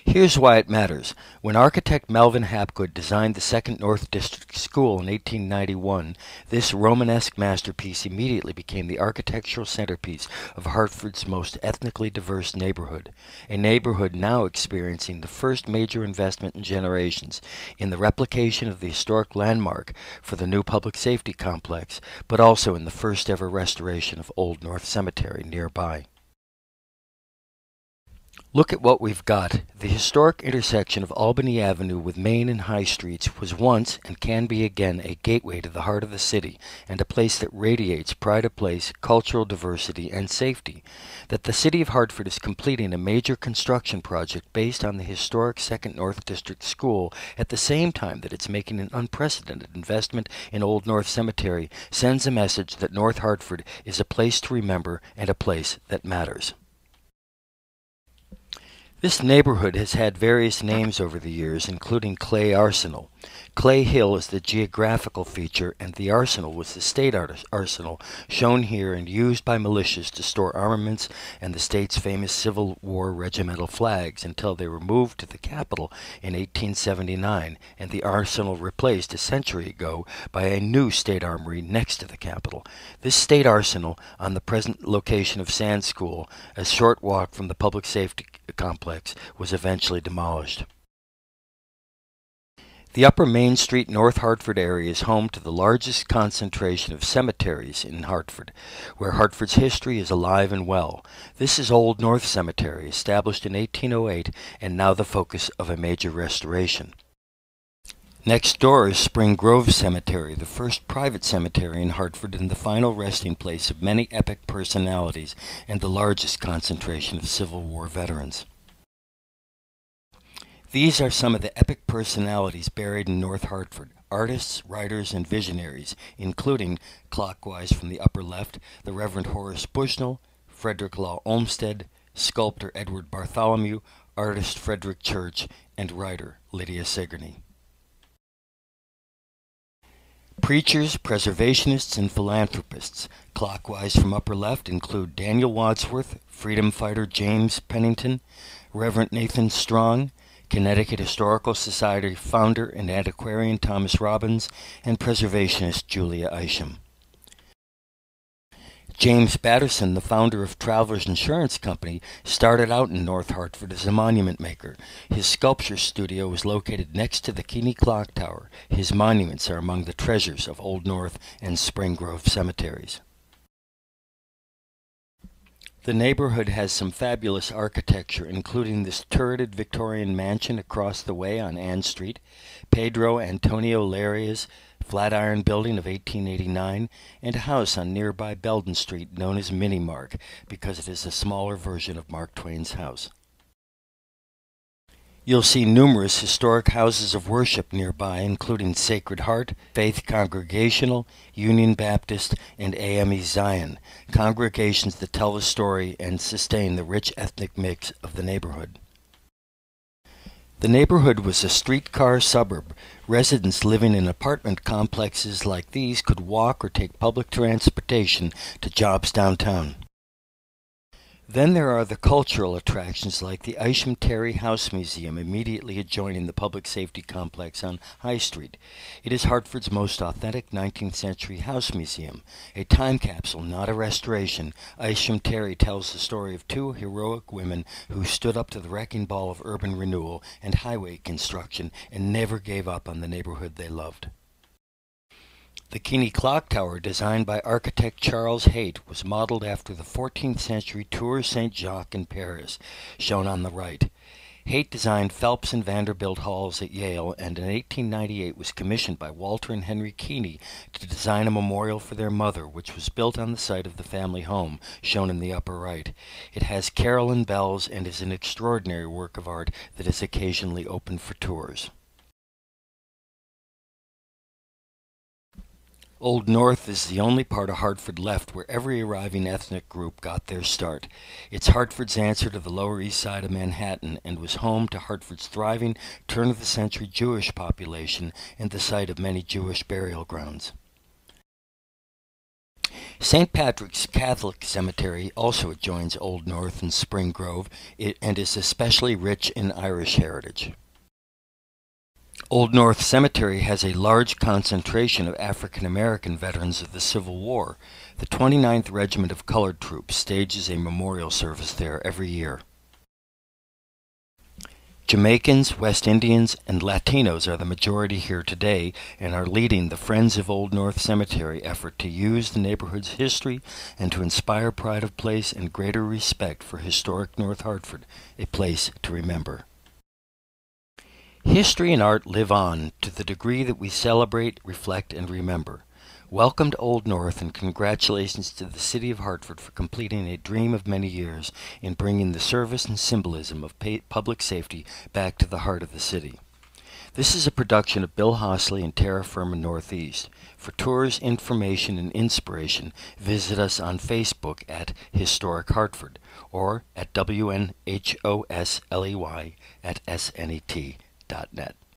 Here's why it matters. When architect Melvin Hapgood designed the Second North District School in 1891, this Romanesque masterpiece immediately became the architectural centerpiece of Hartford's most ethnically diverse neighborhood, a neighborhood now experiencing the first major investment in generations in the replication of the historic landmark for the new public safety complex, but also in the first ever restoration of Old North Cemetery nearby. Look at what we've got. The historic intersection of Albany Avenue with Main and High Streets was once, and can be again, a gateway to the heart of the city, and a place that radiates pride of place, cultural diversity, and safety. That the city of Hartford is completing a major construction project based on the historic Second North District School at the same time that it's making an unprecedented investment in Old North Cemetery sends a message that North Hartford is a place to remember and a place that matters. This neighborhood has had various names over the years, including Clay Arsenal. Clay Hill is the geographical feature, and the arsenal was the state arsenal, shown here and used by militias to store armaments and the state's famous Civil War regimental flags until they were moved to the Capitol in 1879, and the arsenal replaced a century ago by a new state armory next to the Capitol. This state arsenal, on the present location of Sand School, a short walk from the public safety complex, was eventually demolished. The Upper Main Street, North Hartford area is home to the largest concentration of cemeteries in Hartford, where Hartford's history is alive and well. This is Old North Cemetery, established in 1808 and now the focus of a major restoration. Next door is Spring Grove Cemetery, the first private cemetery in Hartford and the final resting place of many epic personalities and the largest concentration of Civil War veterans. These are some of the epic personalities buried in North Hartford: artists, writers, and visionaries, including, clockwise from the upper left, the Reverend Horace Bushnell, Frederick Law Olmsted, sculptor Edward Bartholomew, artist Frederick Church, and writer Lydia Sigourney. Preachers, preservationists, and philanthropists, clockwise from upper left, include Daniel Wadsworth, freedom fighter James Pennington, Reverend Nathan Strong, Connecticut Historical Society founder and antiquarian Thomas Robbins, and preservationist Julia Isham. James Batterson, the founder of Travelers Insurance Company, started out in North Hartford as a monument maker. His sculpture studio is located next to the Keeney Clock Tower. His monuments are among the treasures of Old North and Spring Grove cemeteries. The neighborhood has some fabulous architecture, including this turreted Victorian mansion across the way on Ann Street, Pedro Antonio Laria's Flatiron Building of 1889, and a house on nearby Belden Street known as Mini Mark because it is a smaller version of Mark Twain's house. You'll see numerous historic houses of worship nearby, including Sacred Heart, Faith Congregational, Union Baptist, and AME Zion, congregations that tell the story and sustain the rich ethnic mix of the neighborhood. The neighborhood was a streetcar suburb. Residents living in apartment complexes like these could walk or take public transportation to jobs downtown. Then there are the cultural attractions like the Isham Terry House Museum immediately adjoining the public safety complex on High Street. It is Hartford's most authentic 19th century house museum. A time capsule, not a restoration, Isham Terry tells the story of two heroic women who stood up to the wrecking ball of urban renewal and highway construction and never gave up on the neighborhood they loved. The Keeney Clock Tower, designed by architect Charles Haight, was modeled after the 14th century Tour Saint-Jacques in Paris, shown on the right. Haight designed Phelps and Vanderbilt halls at Yale, and in 1898 was commissioned by Walter and Henry Keeney to design a memorial for their mother, which was built on the site of the family home, shown in the upper right. It has carillon bells and is an extraordinary work of art that is occasionally open for tours. Old North is the only part of Hartford left where every arriving ethnic group got their start. It's Hartford's answer to the Lower East Side of Manhattan and was home to Hartford's thriving turn-of-the-century Jewish population and the site of many Jewish burial grounds. St. Patrick's Catholic Cemetery also adjoins Old North and Spring Grove and is especially rich in Irish heritage. Old North Cemetery has a large concentration of African American veterans of the Civil War. The 29th Regiment of Colored Troops stages a memorial service there every year. Jamaicans, West Indians, and Latinos are the majority here today and are leading the Friends of Old North Cemetery effort to use the neighborhood's history and to inspire pride of place and greater respect for historic North Hartford, a place to remember. History and art live on to the degree that we celebrate, reflect, and remember. Welcome to Old North and congratulations to the City of Hartford for completing a dream of many years in bringing the service and symbolism of public safety back to the heart of the city. This is a production of Bill Hossley and Terra Firma Northeast. For tours, information, and inspiration, visit us on Facebook at Historic Hartford or at WNHOSLEY at SNET.net.